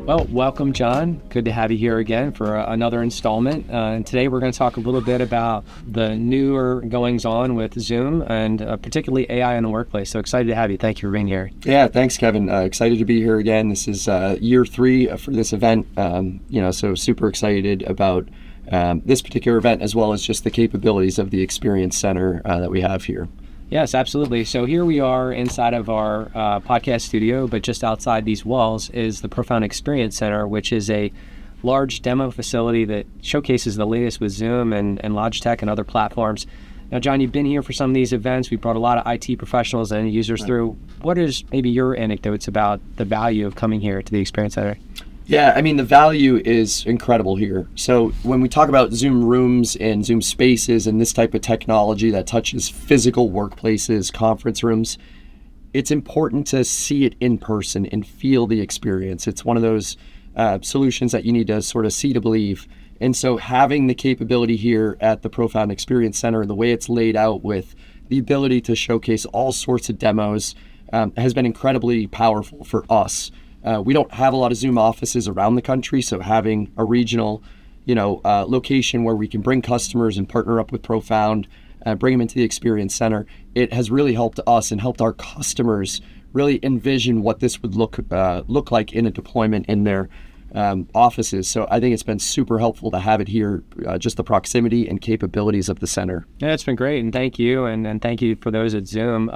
Well, welcome, John. Good to have you here again for another installment. And today we're going to talk a little bit about the newer goings-on with Zoom and particularly AI in the workplace. So excited to have you. Thank you for being here. Yeah, thanks, Kevin. Excited to be here again. This is year 3 for this event. So super excited about this particular event as well as just the capabilities of the Experience Center that we have here. Yes, absolutely. So here we are inside of our podcast studio, but just outside these walls is the Profound Experience Center, which is a large demo facility that showcases the latest with Zoom and Logitech and other platforms. Now, John, you've been here for some of these events. We brought a lot of IT professionals and users through. What is maybe your anecdotes about the value of coming here to the Experience Center? Yeah, I mean, the value is incredible here. So when we talk about Zoom rooms and Zoom spaces and this type of technology that touches physical workplaces, conference rooms, it's important to see it in person and feel the experience. It's one of those solutions that you need to sort of see to believe. And so having the capability here at the Profound Experience Center, the way it's laid out with the ability to showcase all sorts of demos has been incredibly powerful for us. We don't have a lot of Zoom offices around the country, so having a regional, location where we can bring customers and partner up with Profound, bring them into the Experience Center, it has really helped us and helped our customers really envision what this would look like in a deployment in their offices. So I think it's been super helpful to have it here, just the proximity and capabilities of the center. Yeah, it's been great, and thank you, and thank you for those at Zoom.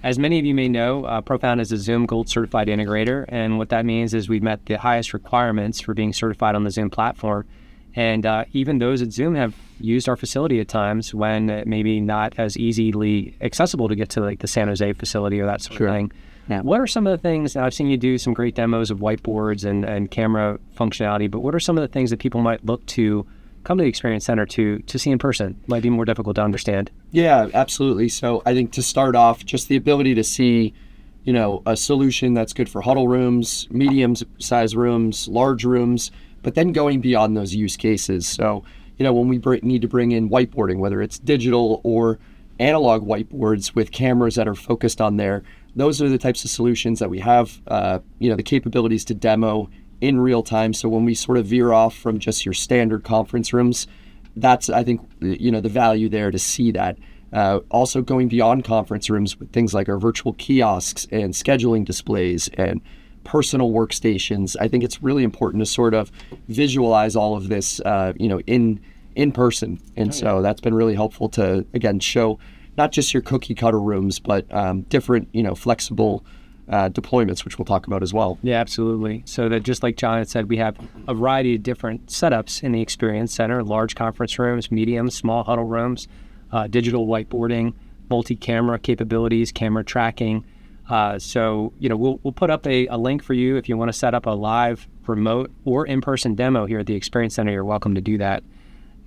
As many of you may know, Profound is a Zoom Gold Certified Integrator, and what that means is we've met the highest requirements for being certified on the Zoom platform. And even those at Zoom have used our facility at times when maybe not as easily accessible to get to like the San Jose facility or that sort of thing. Yeah. What are some of the things, now I've seen you do some great demos of whiteboards and camera functionality, but what are some of the things that people might look to come to the Experience Center to see in person? Might be more difficult to understand. Yeah, absolutely. So I think to start off, just the ability to see, a solution that's good for huddle rooms, medium-sized rooms, large rooms, but then going beyond those use cases. So, when we need to bring in whiteboarding, whether it's digital or analog whiteboards with cameras that are focused on there, those are the types of solutions that we have, the capabilities to demo in real time. So when we sort of veer off from just your standard conference rooms, that's, I think, the value there to see that. Also going beyond conference rooms with things like our virtual kiosks and scheduling displays and personal workstations. I think it's really important to sort of visualize all of this, in person. And so that's been really helpful to, again, show not just your cookie cutter rooms, but different, flexible deployments, which we'll talk about as well. Yeah, absolutely. So that just like John had said, we have a variety of different setups in the Experience Center: large conference rooms, medium, small huddle rooms, digital whiteboarding, multi-camera capabilities, camera tracking. We'll put up a link for you if you want to set up a live, remote, or in-person demo here at the Experience Center. You're welcome to do that.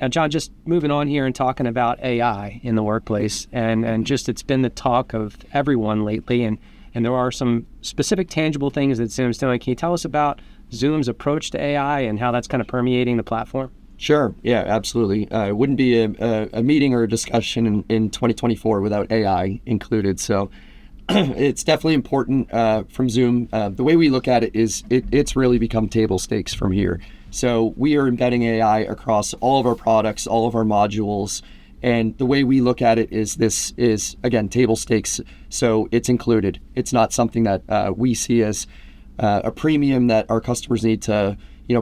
Now, John, just moving on here and talking about AI in the workplace, and just it's been the talk of everyone lately, and there are some specific tangible things that Zoom's doing. Can you tell us about Zoom's approach to AI and how that's kind of permeating the platform? Sure. Yeah, absolutely. It wouldn't be a meeting or a discussion in 2024 without AI included. So it's definitely important from Zoom. The way we look at it is it's really become table stakes from here. So we are embedding AI across all of our products, all of our modules. And the way we look at it is this is, again, table stakes. So it's included. It's not something that we see as a premium that our customers need to,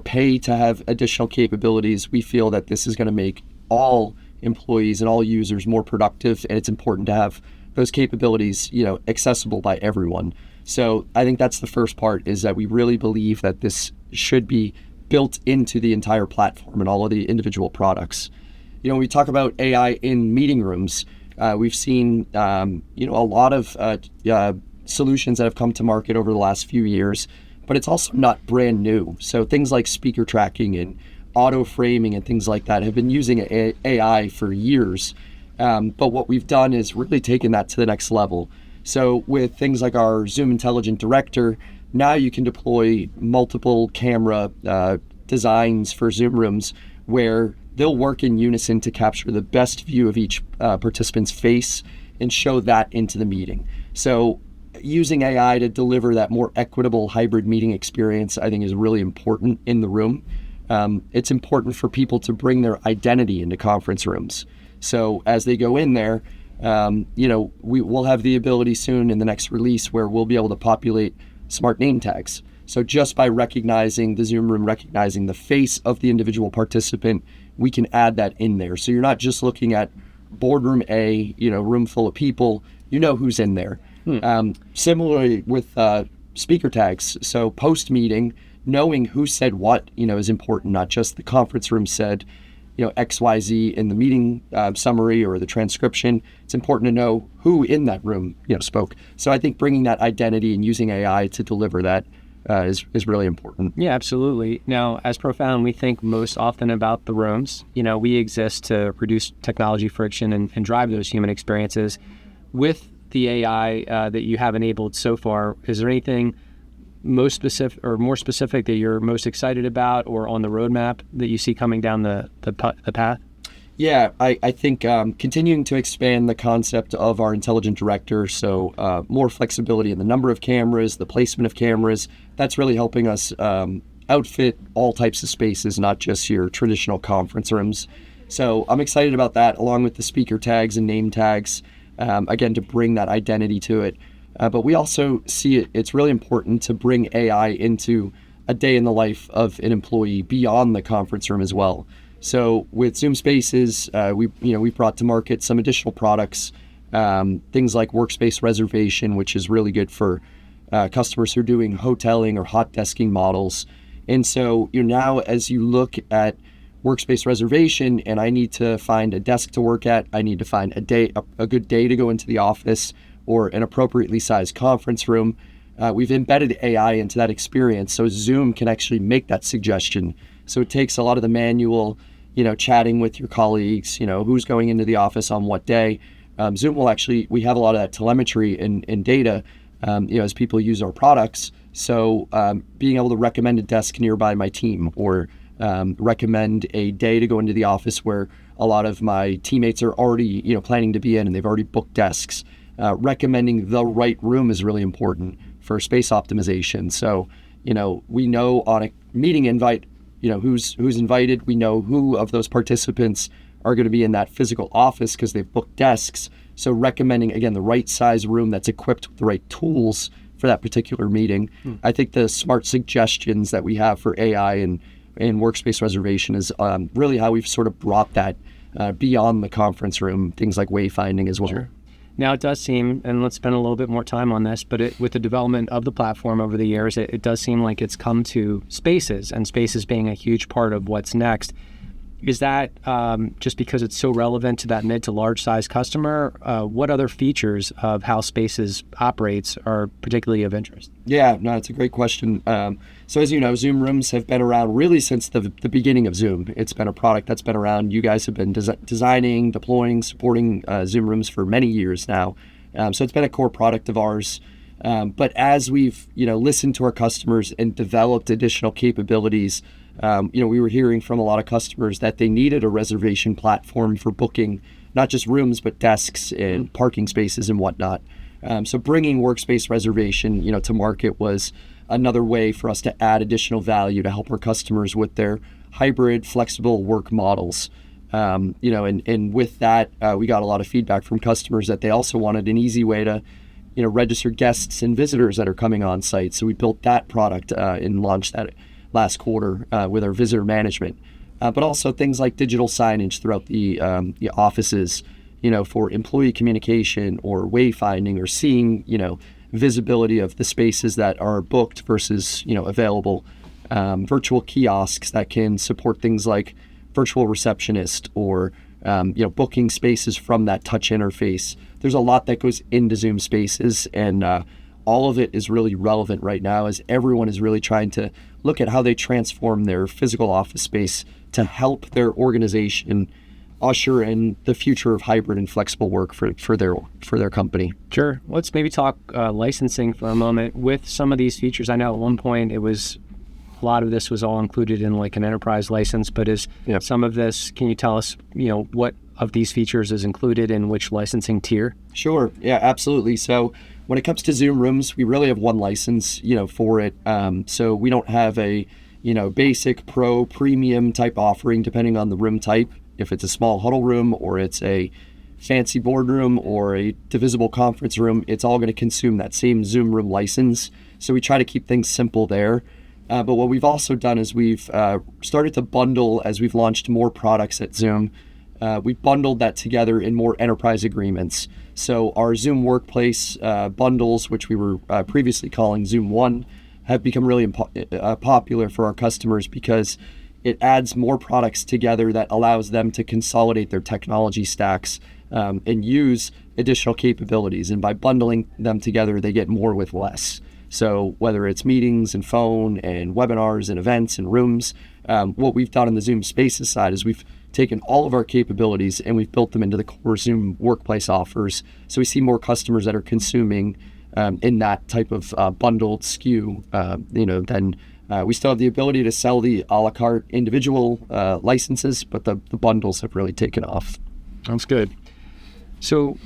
pay to have additional capabilities. We feel that this is going to make all employees and all users more productive, and it's important to have those capabilities, accessible by everyone. So I think that's the first part, is that we really believe that this should be built into the entire platform and all of the individual products. When we talk about AI in meeting rooms, we've seen, a lot of solutions that have come to market over the last few years, but it's also not brand new. So things like speaker tracking and auto framing and things like that have been using AI for years. But what we've done is really taken that to the next level. So with things like our Zoom Intelligent Director, now you can deploy multiple camera designs for Zoom rooms where they'll work in unison to capture the best view of each participant's face and show that into the meeting. So using AI to deliver that more equitable hybrid meeting experience, I think, is really important in the room. It's important for people to bring their identity into conference rooms. So as they go in there, we'll have the ability soon in the next release where we'll be able to populate smart name tags. So just by recognizing the Zoom room, recognizing the face of the individual participant, we can add that in there. So you're not just looking at boardroom A, room full of people, who's in there. Similarly with speaker tags. So post-meeting, knowing who said what, is important, not just the conference room said, XYZ in the meeting summary or the transcription. It's important to know who in that room, spoke. So I think bringing that identity and using AI to deliver that is really important. Yeah, absolutely. Now, as Profound, we think most often about the rooms. We exist to reduce technology friction and drive those human experiences. With the AI that you have enabled so far, is there anything most specific or more specific that you're most excited about or on the roadmap that you see coming down the path? Yeah, I think continuing to expand the concept of our intelligent director, so more flexibility in the number of cameras, the placement of cameras, that's really helping us outfit all types of spaces, not just your traditional conference rooms. So I'm excited about that, along with the speaker tags and name tags, again, to bring that identity to it. But we also see it's really important to bring AI into a day in the life of an employee beyond the conference room as well. So with Zoom Spaces, we brought to market some additional products, things like workspace reservation, which is really good for customers who are doing hoteling or hot desking models. And so now as you look at workspace reservation and I need to find a desk to work at, I need to find a good day to go into the office or an appropriately sized conference room, we've embedded AI into that experience so Zoom can actually make that suggestion. So it takes a lot of the manual, chatting with your colleagues, who's going into the office on what day. Zoom will we have a lot of that telemetry and data, as people use our products. So being able to recommend a desk nearby my team or recommend a day to go into the office where a lot of my teammates are already, planning to be in and they've already booked desks. Recommending the right room is really important for space optimization. So, we know on a meeting invite, who's invited. We know who of those participants are going to be in that physical office because they've booked desks. So recommending, again, the right size room that's equipped with the right tools for that particular meeting. I think the smart suggestions that we have for AI and workspace reservation is really how we've sort of brought that beyond the conference room, things like wayfinding as well. Sure. Now it does seem, and let's spend a little bit more time on this, but with the development of the platform over the years, it does seem like it's come to spaces, and spaces being a huge part of what's next. Is that just because it's so relevant to that mid to large size customer? What other features of how Spaces operates are particularly of interest? Yeah, no, it's a great question. So as you know, Zoom Rooms have been around really since the beginning of Zoom. It's been a product that's been around. You guys have been designing, deploying, supporting Zoom Rooms for many years now. So it's been a core product of ours. But as we've listened to our customers and developed additional capabilities, we were hearing from a lot of customers that they needed a reservation platform for booking not just rooms but desks and parking spaces and whatnot. So bringing workspace reservation to market was another way for us to add additional value to help our customers with their hybrid flexible work models. And with that, we got a lot of feedback from customers that they also wanted an easy way to register guests and visitors that are coming on site. So we built that product and launched that last quarter with our visitor management, but also things like digital signage throughout the offices, for employee communication or wayfinding or seeing, visibility of the spaces that are booked versus, available. Virtual kiosks that can support things like virtual receptionist or, booking spaces from that touch interface. There's a lot that goes into Zoom Spaces, and all of it is really relevant right now as everyone is really trying to look at how they transform their physical office space to help their organization usher in the future of hybrid and flexible work for their company. Sure. Let's maybe talk licensing for a moment. With some of these features, I know at one point a lot of this was all included in like an enterprise license, but some of this, can you tell us, what of these features is included in which licensing tier? Sure. Yeah, absolutely. So When it comes to Zoom rooms, we really have one license, for it. So we don't have a, basic, pro, premium type offering depending on the room type. If it's a small huddle room or it's a fancy boardroom or a divisible conference room, it's all going to consume that same Zoom room license. So we try to keep things simple there. But what we've also done is we've started to bundle as we've launched more products at Zoom. We've bundled that together in more enterprise agreements. So our Zoom Workplace bundles, which we were previously calling Zoom One, have become really popular for our customers because it adds more products together that allows them to consolidate their technology stacks and use additional capabilities. And by bundling them together, they get more with less. So whether it's meetings and phone and webinars and events and rooms, what we've done on the Zoom Spaces side is we've taken all of our capabilities and we've built them into the core Zoom Workplace offers. So we see more customers that are consuming in that type of bundled SKU, then we still have the ability to sell the a la carte individual licenses, but the bundles have really taken off. That's good. So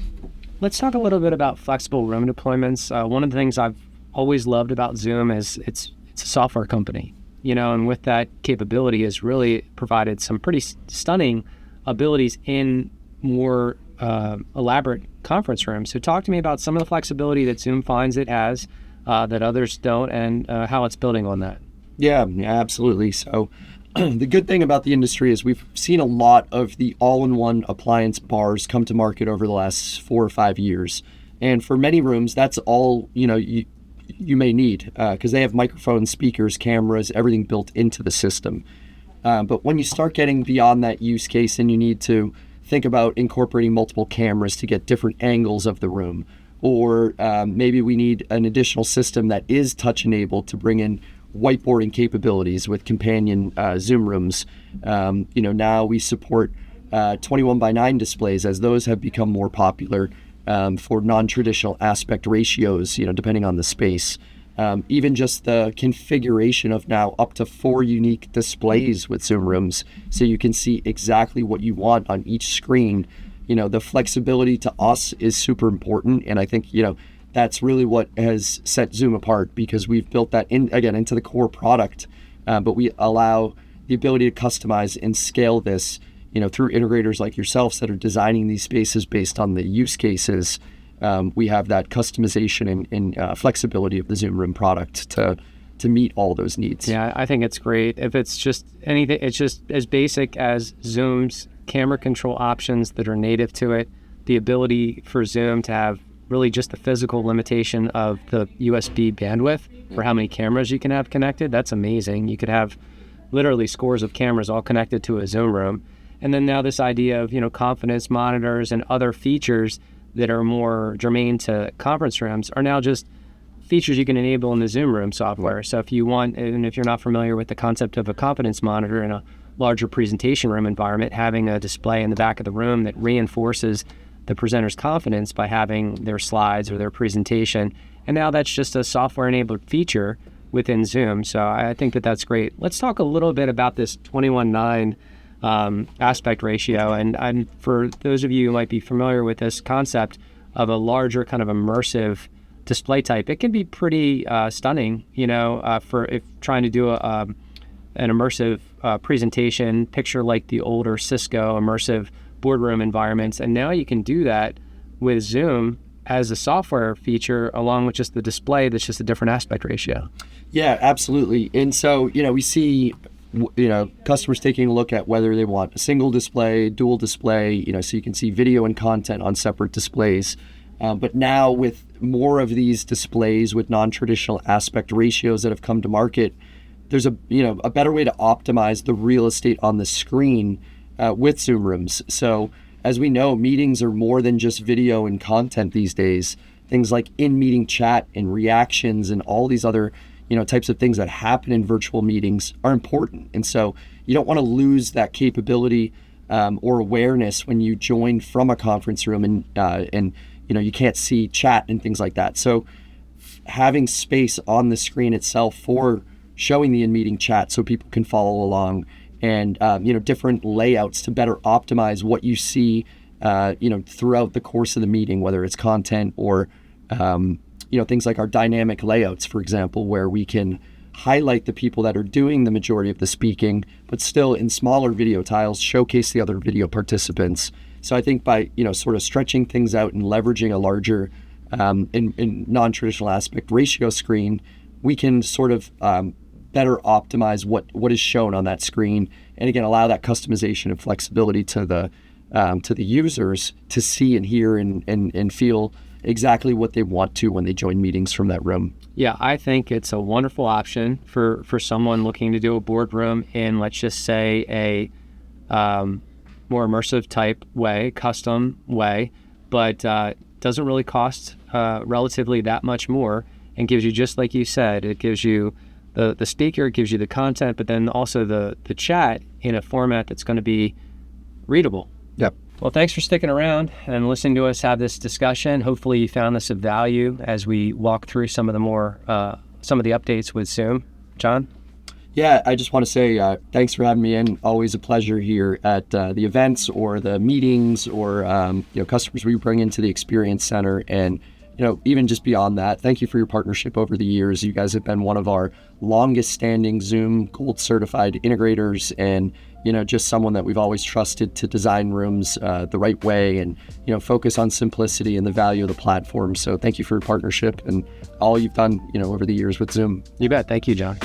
let's talk a little bit about flexible room deployments. One of the things I've always loved about Zoom is it's a software company, and with that capability has really provided some pretty stunning abilities in more elaborate conference rooms. So talk to me about some of the flexibility that Zoom finds it has that others don't, and how it's building on that. Yeah, absolutely. So the good thing about the industry is we've seen a lot of the all-in-one appliance bars come to market over the last 4 or 5 years. And for many rooms, that's all, you may need because they have microphones, speakers, cameras, everything built into the system. But when you start getting beyond that use case and you need to think about incorporating multiple cameras to get different angles of the room, or maybe we need an additional system that is touch enabled to bring in whiteboarding capabilities with companion Zoom rooms. Now we support 21:9 displays as those have become more popular for non-traditional aspect ratios, depending on the space. Even just the configuration of now up to 4 unique displays with Zoom rooms, so you can see exactly what you want on each screen. The flexibility to us is super important, and I think that's really what has set Zoom apart, because we've built that into the core product, but we allow the ability to customize and scale this through integrators like yourselves that are designing these spaces based on the use cases. We have that customization and flexibility of the Zoom Room product to meet all those needs. Yeah, I think it's great. If it's just anything, it's just as basic as Zoom's camera control options that are native to it, the ability for Zoom to have really just the physical limitation of the USB bandwidth for how many cameras you can have connected. That's amazing. You could have literally scores of cameras all connected to a Zoom room. And then now this idea of, confidence monitors and other features that are more germane to conference rooms are now just features you can enable in the Zoom Room software. So if you want, and if you're not familiar with the concept of a confidence monitor in a larger presentation room environment, having a display in the back of the room that reinforces the presenter's confidence by having their slides or their presentation. And now that's just a software-enabled feature within Zoom. So I think that that's great. Let's talk a little bit about this 21:9 aspect ratio. And for those of you who might be familiar with this concept of a larger kind of immersive display type, it can be pretty stunning, for if trying to do an immersive presentation, picture like the older Cisco immersive boardroom environments. And now you can do that with Zoom as a software feature along with just the display that's just a different aspect ratio. Yeah, absolutely. And so, we see, customers taking a look at whether they want a single display, dual display, so you can see video and content on separate displays. But now with more of these displays with non-traditional aspect ratios that have come to market, there's a better way to optimize the real estate on the screen with Zoom Rooms. So as we know, meetings are more than just video and content these days. Things like in-meeting chat and reactions and all these other types of things that happen in virtual meetings are important. And so you don't want to lose that capability or awareness when you join from a conference room and you can't see chat and things like that. So having space on the screen itself for showing the in-meeting chat so people can follow along, and different layouts to better optimize what you see throughout the course of the meeting, whether it's content or things like our dynamic layouts, for example, where we can highlight the people that are doing the majority of the speaking, but still in smaller video tiles, showcase the other video participants. So I think by, sort of stretching things out and leveraging a larger in non-traditional aspect ratio screen, we can sort of better optimize what is shown on that screen, and again allow that customization and flexibility to the users to see and hear and feel exactly what they want to when they join meetings from that room. Yeah, I think it's a wonderful option for someone looking to do a boardroom in, let's just say, a more immersive type way, custom way, but doesn't really cost relatively that much more, and gives you, just like you said, it gives you the speaker, it gives you the content, but then also the chat in a format that's going to be readable. Yep. Well, thanks for sticking around and listening to us have this discussion. Hopefully you found this of value as we walk through some of the updates with Zoom. John? Yeah, I just want to say thanks for having me in. Always a pleasure here at the events or the meetings or customers we bring into the Experience Center, and even just beyond that. Thank you for your partnership over the years. You guys have been one of our longest standing Zoom Gold certified integrators, and just someone that we've always trusted to design rooms the right way and focus on simplicity and the value of the platform. So thank you for your partnership and all you've done over the years with Zoom. You bet. Thank you, John.